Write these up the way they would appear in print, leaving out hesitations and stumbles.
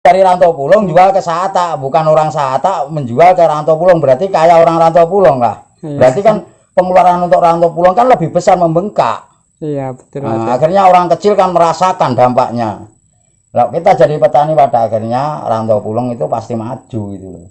dari Rantau Pulung jual ke Sahata, bukan orang Sahata menjual ke Rantau Pulung, berarti kayak orang Rantau Pulung lah. Berarti kan pengeluaran untuk Rantau Pulung kan lebih besar, membengkak. Iya, betul. Nah, akhirnya orang kecil kan merasakan dampaknya. Kalau kita jadi petani pada akhirnya Rantau Pulung itu pasti maju gitu loh.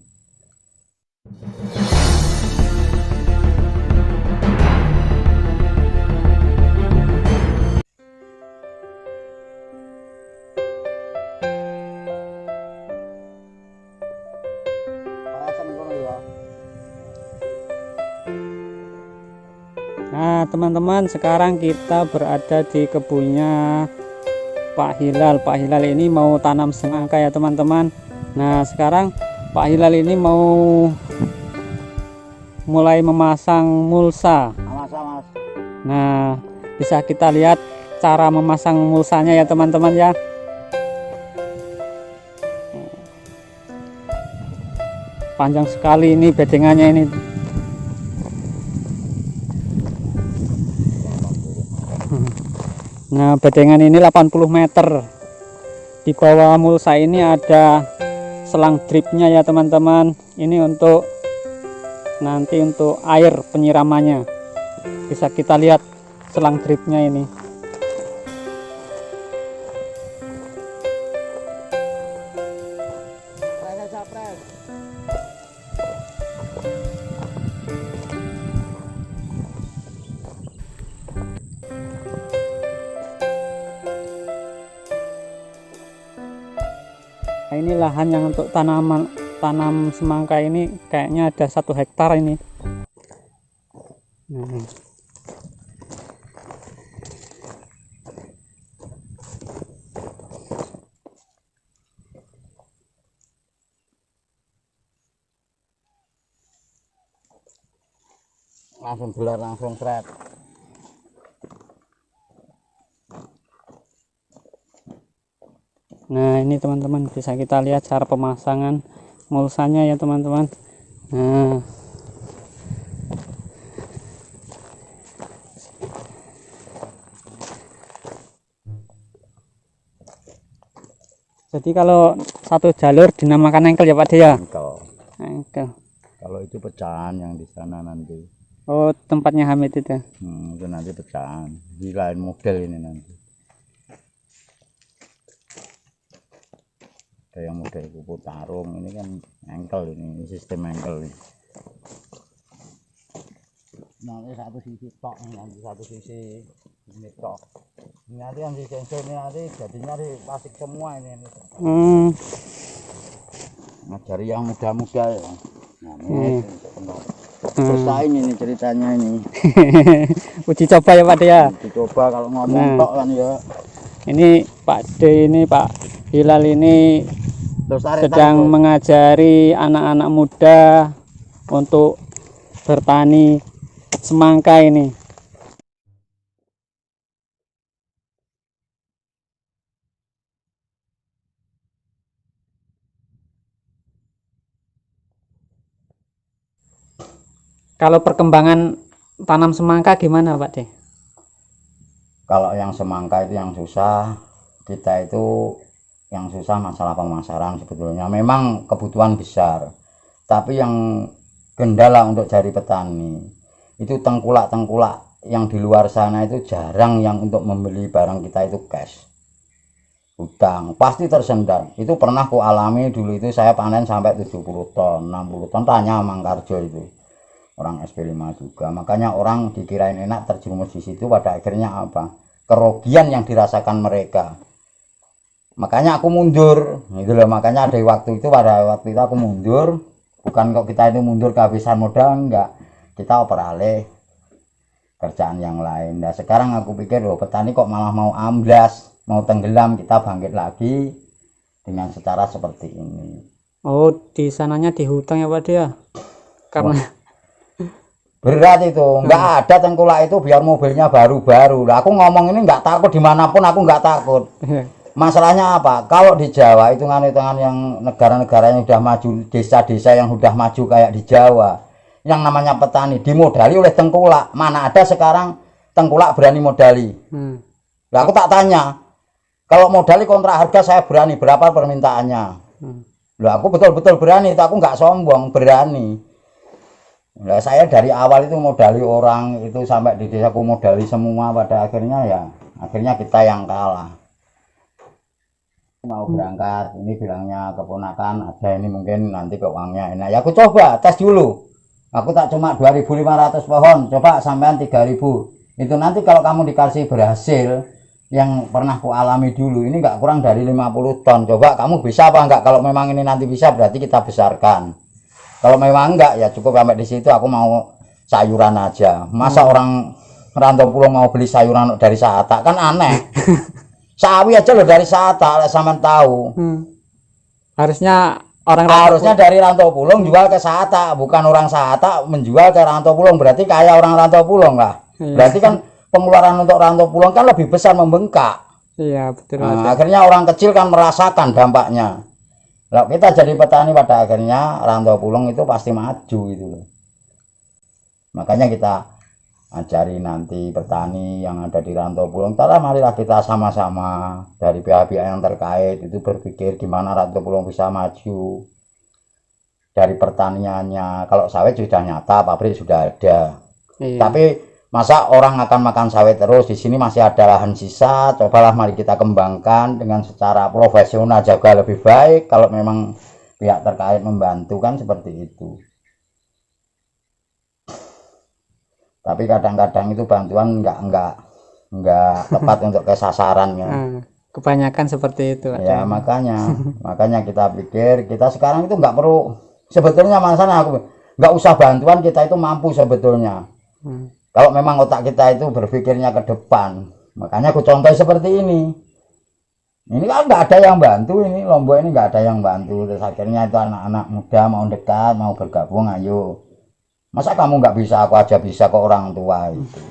Nah, teman-teman, sekarang kita berada di kebunnya Pak Hilal. Pak Hilal ini mau tanam semangka ya, teman-teman. Nah, sekarang Pak Hilal ini mau mulai memasang mulsa. Mas. Nah, bisa kita lihat cara memasang mulsanya ya, teman-teman ya. Panjang sekali ini bedengannya ini. Nah, bedengan ini 80 meter. Di bawah mulsa ini ada selang dripnya ya, teman-teman. Ini untuk nanti untuk air penyiramannya. Bisa kita lihat selang dripnya ini. Nah, ini lahan yang untuk tanam semangka ini kayaknya ada 1 hektar ini. Nah. Langsung gelar langsung thread. Nah, ini teman-teman bisa kita lihat cara pemasangan mulsanya ya, teman-teman. Nah, jadi kalau satu jalur dinamakan engkel ya, Pak Dia? Engkel. Kalau itu pecahan yang di sana nanti. Oh, tempatnya Hamid itu. Itu nanti pecahan. Di lain model ini nanti. Ada yang model kupu tarung, ini kan engkel, ini sistem engkel ini. Nanti satu sisi tok, nanti satu sisi ini tok. Ini nanti yang di sensor ini nanti jadinya di plastik semua ini. Ngajari yang muda-muda ya. Nah, ini bersaing ini ceritanya ini. Uji coba ya, Pak Dia. Uji coba kalau ngomong tok kan ya. Ini Pak D ini, Pak Hilal ini sedang mengajari anak-anak muda untuk bertani semangka ini. Kalau perkembangan tanam semangka gimana, Pak D? Kalau yang semangka itu yang susah, kita itu yang susah masalah pemasaran sebetulnya. Memang kebutuhan besar, tapi yang kendala untuk cari petani itu tengkulak-tengkulak yang di luar sana itu jarang yang untuk membeli barang kita itu cash. Hutang pasti tersendat. Itu pernah ku alami dulu, itu saya panen sampai 70 ton 60 ton, tanya Mang Karjo itu orang SP5 juga. Makanya orang dikirain enak terjerumus di situ, pada akhirnya apa, kerugian yang dirasakan mereka. Makanya aku mundur gitu loh. Makanya ada waktu itu, pada waktu itu aku mundur, bukan kok kita itu mundur kehabisan modal, enggak, kita oper alih kerjaan yang lain. Nah sekarang aku pikir loh, petani kok malah mau amblas, mau tenggelam, kita bangkit lagi dengan secara seperti ini. Oh, di sananya dihutang ya, Pak Dia? Karena berat itu, enggak ada tengkulak itu biar mobilnya baru-baru. Nah, aku ngomong ini enggak takut, dimanapun aku enggak takut. Masalahnya apa? Kalau di Jawa, hitungan-hitungan yang negara-negara yang sudah maju, desa-desa yang sudah maju kayak di Jawa, yang namanya petani dimodali oleh tengkulak. Mana ada sekarang tengkulak berani modali? Nah, aku tak tanya, Kalau modali kontrak harga saya berani, berapa permintaannya. Loh, aku betul-betul berani, itu aku nggak sombong, berani. Nah, saya dari awal itu modali orang itu sampai di desaku modali semua, pada akhirnya ya akhirnya kita yang kalah. Mau berangkat, ini bilangnya keponakan ada ini mungkin nanti keuangnya enak. Ya aku coba tes dulu. Aku tak cuma 2.500 pohon, coba sampean 3.000. Itu nanti kalau kamu dikasih berhasil yang pernah ku alami dulu, ini nggak kurang dari 50 ton. Coba kamu bisa apa enggak? Kalau memang ini nanti bisa berarti kita besarkan. Kalau memang enggak ya cukup sampai di situ, aku mau sayuran aja. Masa orang rantau pulau mau beli sayuran dari Sata kan aneh. Sawi aja loh dari Sata, sampean tahu. Harusnya Harusnya dari Rantau Pulung jual ke Sata, bukan orang Sata menjual ke Rantau Pulung, berarti kayak orang Rantau Pulung lah. Berarti kan pengeluaran untuk Rantau Pulung kan lebih besar, membengkak. Iya, betul. Nah, akhirnya orang kecil kan merasakan dampaknya. Kalau kita jadi petani pada akhirnya Rantau Pulung itu pasti maju gitu loh. Makanya kita ajari nanti petani yang ada di Rantau Pulung, marilah kita sama-sama dari pihak-pihak yang terkait itu berpikir gimana Rantau Pulung bisa maju dari pertaniannya. Kalau sawit sudah nyata, pabrik sudah ada. Tapi masa orang akan makan sawit terus? Di sini masih ada lahan sisa, cobalah mari kita kembangkan dengan secara profesional, jaga lebih baik kalau memang pihak terkait membantu kan seperti itu. Tapi kadang-kadang itu bantuan enggak tepat untuk kesasarannya. Kebanyakan seperti itu. Ya makanya kita pikir kita sekarang itu enggak perlu sebetulnya, masalah aku enggak usah bantuan, kita itu mampu sebetulnya. Kalau memang otak kita itu berpikirnya ke depan. Makanya aku contoh seperti ini. Ini kan enggak ada yang bantu, ini Lombok ini enggak ada yang bantu. Terus akhirnya itu anak-anak muda mau dekat, mau bergabung, ayo. Masa kamu nggak bisa, aku aja bisa, ke orang tua itu.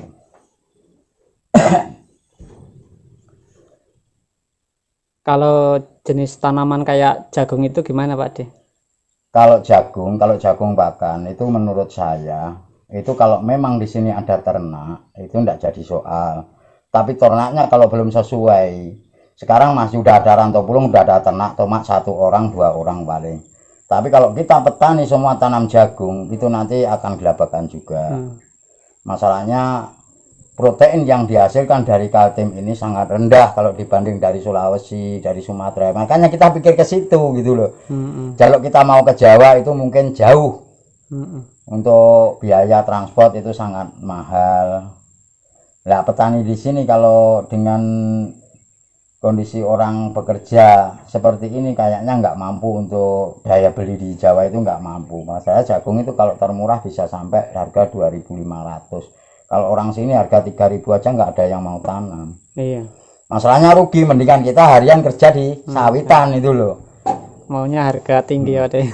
Kalau jenis tanaman kayak jagung itu gimana Pak De? Kalau jagung pakan itu menurut saya itu kalau memang di sini ada ternak itu enggak jadi soal. Tapi ternaknya kalau belum sesuai, sekarang masih udah ada Rantau Pulung, udah ada ternak tomat 1 orang 2 orang paling. Tapi kalau kita petani semua tanam jagung, itu nanti akan gelabakan juga. Masalahnya protein yang dihasilkan dari Kaltim ini sangat rendah kalau dibanding dari Sulawesi, dari Sumatera. Makanya kita pikir ke situ gitu loh. Kalau kita mau ke Jawa itu mungkin jauh. Untuk biaya transport itu sangat mahal. Nah, petani di sini kalau dengan kondisi orang bekerja seperti ini kayaknya nggak mampu, untuk daya beli di Jawa itu nggak mampu. Masalah jagung itu kalau termurah bisa sampai harga 2.500. Kalau orang sini harga 3.000 aja nggak ada yang mau tanam. Iya. Masalahnya rugi, mendingan kita harian kerja di sawitan itu loh. Maunya harga tinggi ya deh.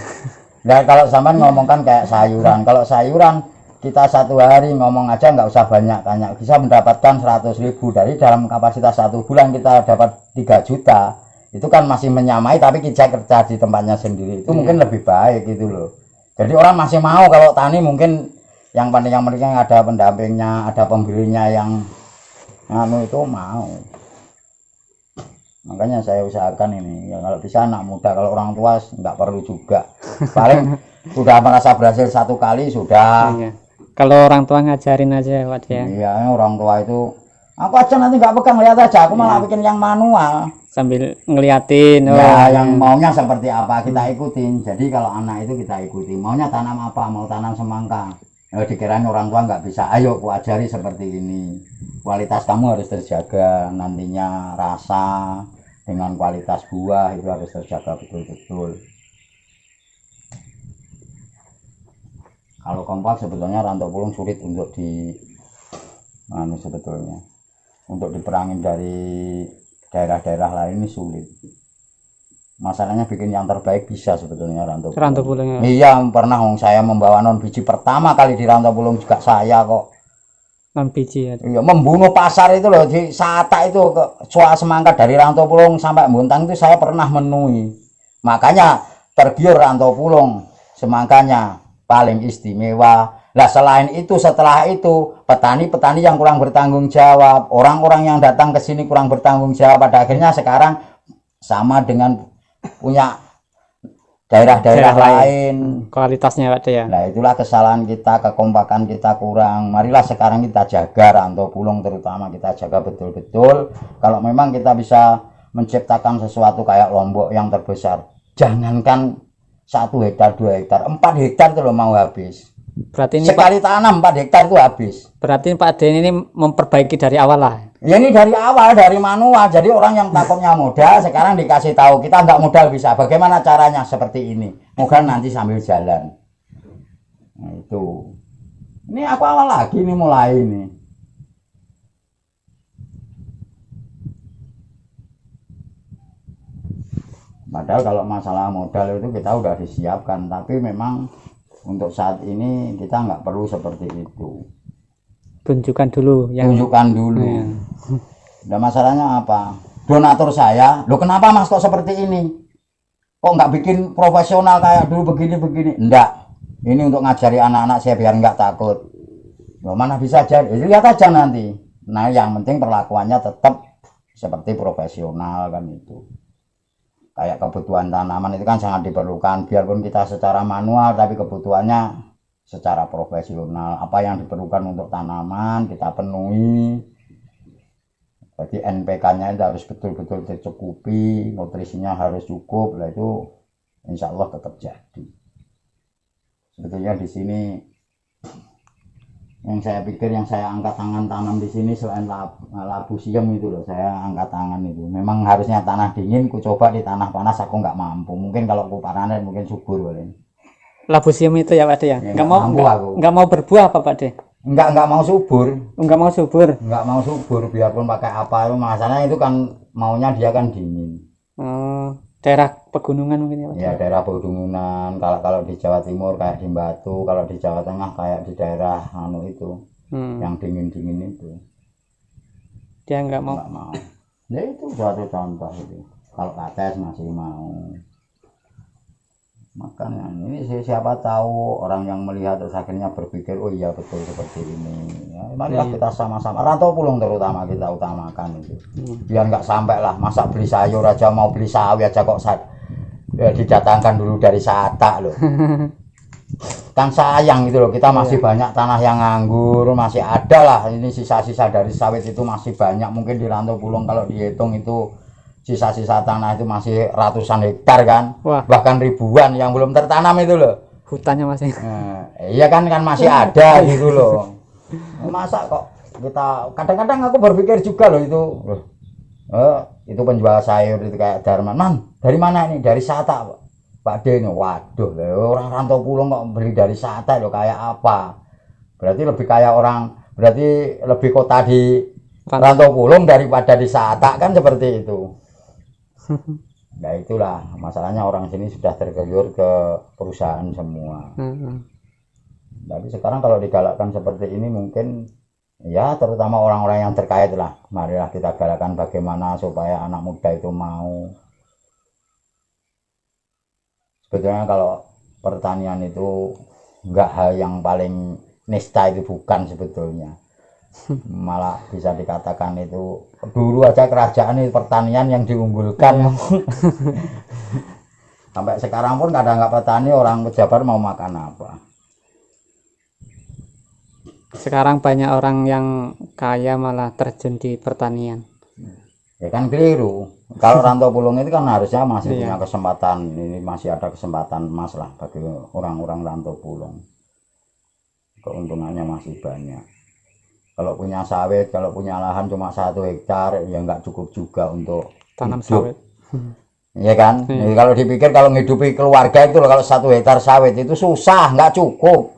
Nah kalau zaman ngomongkan kayak sayuran, kalau sayuran kita 1 hari ngomong aja nggak usah banyak-banyak, bisa mendapatkan 100.000 dari dalam kapasitas 1 bulan kita dapat 3 juta. Itu kan masih menyamai, tapi kita kerja di tempatnya sendiri itu mungkin lebih baik gitu loh. Jadi orang masih mau kalau tani, mungkin yang penting ada pendampingnya, ada pembelinya yang itu mau. Makanya saya usahakan ini ya, kalau bisa anak muda, kalau orang tua nggak perlu juga, paling sudah merasa berhasil 1 kali sudah. Kalau orang tua ngajarin aja Pak ya. Iya, orang tua itu aku aja nanti nggak pegang, lihat aja, aku malah bikin yang manual sambil ngeliatin. Ya yang maunya seperti apa kita ikutin. Jadi kalau anak itu kita ikuti, maunya tanam apa, mau tanam semangka, dikirain orang tua nggak bisa, ayo aku ajari seperti ini. Kualitas kamu harus terjaga, nantinya rasa dengan kualitas buah itu harus terjaga betul-betul. Kalau kompak sebetulnya Rantau Pulung sulit untuk sebetulnya untuk diperangin dari daerah-daerah lain ini sulit. Masalahnya bikin yang terbaik bisa sebetulnya Rantau Pulung. Iya, pernah saya membawa non biji pertama kali di Rantau Pulung juga saya kok. Non biji ya. Iya, membunuh pasar itu loh di Sata itu, soal semangka dari Rantau Pulung sampai Bontang itu saya pernah menui. Makanya tergiur Rantau Pulung semangkanya paling istimewa, Nah selain itu, setelah itu petani-petani yang kurang bertanggung jawab, orang-orang yang datang ke sini kurang bertanggung jawab, pada akhirnya sekarang sama dengan punya daerah-daerah lain. Kualitasnya Pak De ya. Nah itulah kesalahan kita, kekompakan kita kurang. Marilah sekarang kita jaga Rantau Pulung, terutama kita jaga betul-betul. Kalau memang kita bisa menciptakan sesuatu kayak Lombok yang terbesar, jangankan 1 hektar, 2 hektar, 4 hektar itu loh mau habis. Berarti ini Sekali tanam 4 hektar itu habis. Berarti Pak De ini memperbaiki dari awal lah. Ya ini dari awal, dari manual. Jadi orang yang takutnya modal sekarang dikasih tahu kita nggak modal bisa. Bagaimana caranya seperti ini? Moga nanti sambil jalan. Nah, itu. Ini aku awal lagi nih mulai ini. Padahal kalau masalah modal itu kita udah disiapkan, tapi memang untuk saat ini kita nggak perlu seperti itu. Tunjukkan dulu yang Tunjukkan dulu. Nah masalahnya apa? Donatur saya, loh kenapa mas kok seperti ini? Kok nggak bikin profesional kayak dulu begini-begini? Enggak. Ini untuk ngajari anak-anak saya biar nggak takut. Loh mana bisa aja? Lihat aja nanti. Nah yang penting perlakuannya tetap seperti profesional kan itu. Kayak kebutuhan tanaman itu kan sangat diperlukan. Biarpun kita secara manual, tapi kebutuhannya secara profesional. Apa yang diperlukan untuk tanaman kita penuhi. Jadi NPK-nya itu harus betul-betul tercukupi, nutrisinya harus cukup. Lah itu insya Allah tetap jadi. Sebetulnya di sini yang saya pikir, yang saya angkat tangan tanam di sini selain labu siam itu loh, saya angkat tangan itu. Memang harusnya tanah dingin, ku coba di tanah panas aku nggak mampu. Mungkin kalau ku panen mungkin subur boleh. labu siam itu ya Pak De ya. Ya, nggak mau berbuah apa Pak De? Nggak mau subur. Nggak mau subur. Nggak mau subur, biarpun pakai apa itu masalahnya itu kan maunya dia kan dingin. Daerah pegunungan mungkin ya Pak De. Ya daerah pegunungan, kalau di Jawa Timur kayak di Batu, kalau di Jawa Tengah kayak di daerah itu yang dingin-dingin itu. Dia nggak mau. Nggak mau. Ya itu suatu contoh itu. Kalau kates masih mau. Makanya ini siapa tahu orang yang melihat terus akhirnya berpikir oh iya betul seperti ini. Ya, marilah kita sama-sama Rantau Pulung terutama kita utamakan itu. Biar nggak sampai lah masa beli sayur aja, mau beli sawi aja kok ya, didatangkan dulu dari Sata loh. Kan sayang gitu loh, kita masih banyak tanah yang nganggur, masih ada lah ini sisa-sisa dari sawit itu masih banyak. Mungkin di Rantau Pulung kalau dihitung itu sisa-sisa tanah itu masih ratusan hektar kan. Wah. Bahkan ribuan yang belum tertanam itu loh, hutannya masih iya kan masih ada gitu loh. Masa kok kita kadang-kadang aku berpikir juga loh itu penjual sayur itu kayak Darman, man dari mana ini? Dari Sata Pak De. Waduh orang Rantau Pulung kok beli dari Sata loh, kayak apa? Berarti lebih kayak orang, berarti lebih kota di Rantau Pulung daripada di Sata kan, seperti itu. Nah itulah masalahnya, orang sini sudah tergiur ke perusahaan semua. Tapi sekarang kalau digalakkan seperti ini mungkin ya terutama orang-orang yang terkait lah, marilah kita galakkan bagaimana supaya anak muda itu mau. Sebetulnya kalau pertanian itu enggak hal yang paling nista, itu bukan sebetulnya. Malah bisa dikatakan itu dulu aja kerajaan itu pertanian yang diunggulkan. Sampai sekarang pun kadang nggak petani, orang pejabat mau makan apa. Sekarang banyak orang yang kaya malah terjun di pertanian. Ya kan keliru. Kalau Rantau Pulung itu kan harusnya masih punya kesempatan, ini masih ada kesempatan emas lah bagi orang-orang Rantau Pulung. Keuntungannya masih banyak. Kalau punya sawit, kalau punya lahan cuma 1 hektar ya nggak cukup juga untuk tanam hidup. Sawit. Ya kan? Jadi kalau dipikir kalau menghidupi keluarga itu loh, kalau 1 hektar sawit itu susah, nggak cukup.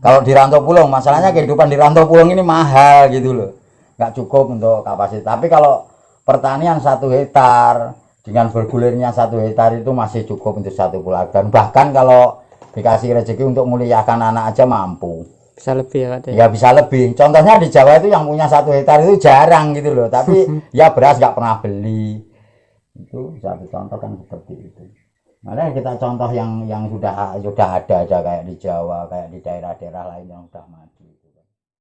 Kalau di Rantau Pulung, masalahnya kehidupan di Rantau Pulung ini mahal gitu loh, nggak cukup untuk kapasitas. Tapi kalau pertanian 1 hektar dengan bergulirnya 1 hektar itu masih cukup untuk 1 keluarga. Bahkan kalau dikasih rezeki untuk muliakan anak aja mampu. Bisa lebih ya Pak De? Ya bisa lebih. Contohnya di Jawa itu yang punya 1 hektar itu jarang gitu loh. Tapi ya beras nggak pernah beli. Itu satu contoh kan seperti itu. Makanya kita contoh yang sudah ada aja kayak di Jawa, kayak di daerah-daerah lain yang sudah maju.